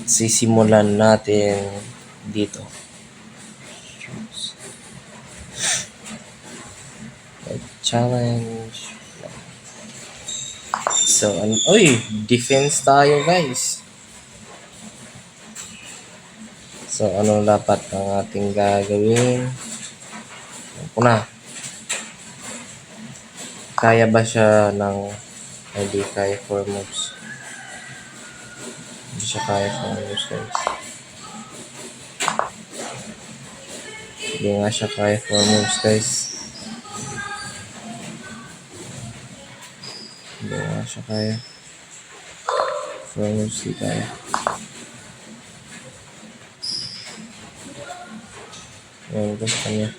Sisimulan natin dito. Challenge. So, uy, defense tayo guys. So, ano dapat ang ating gagawin? Ako na. Kaya ba siya ng hindi kaya 4 moves? Hindi siya kaya 4 moves guys. Hindi nga siya kaya 4 moves guys. Hindi nga siya kaya 4 moves, di kaya. Ngayon ko sa kanya.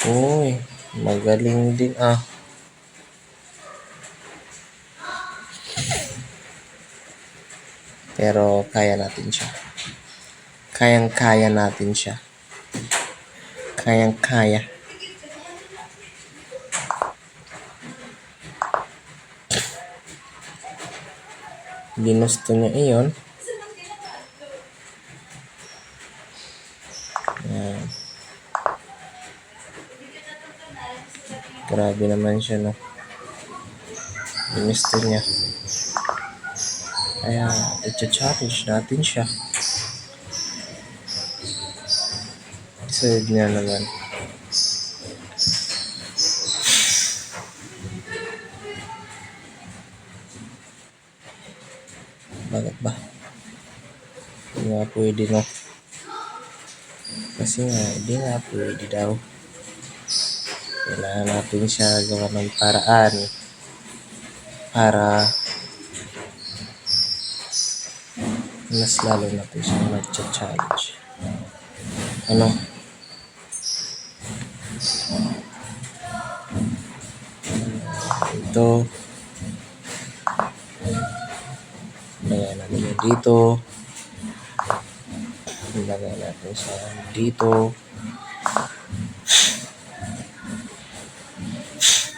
Uy, magaling din ah. Pero kaya natin siya. Kayang-kaya natin siya. Kayang-kaya. Ginusto niya iyon. Yan. Grabe naman siya, no? Ginusto niya. Kaya, i-challenge natin siya. Sunod niya naman. Bakit ba? Hindi nga pwede, no? Kasi nga, hindi nga pwede daw. Kailangan natin siya gawa ng paraan para mas lalo natin siya mag-challenge. Ano? Ito. Lagay natin siya dito. Lagay natin siya dito.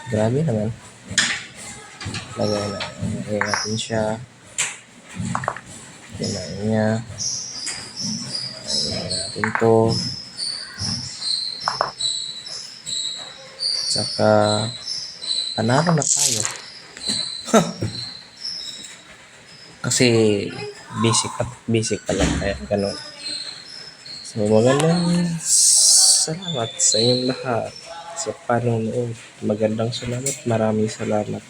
Grabe naman. Lagay natin siya. Kinain niya. Lagay natin to. Saka panalo na tayo. Kasi basic pa lang kaya ganun. So magandang salamat sa inyong lahat sa panonood. Magandang salamat. Maraming salamat.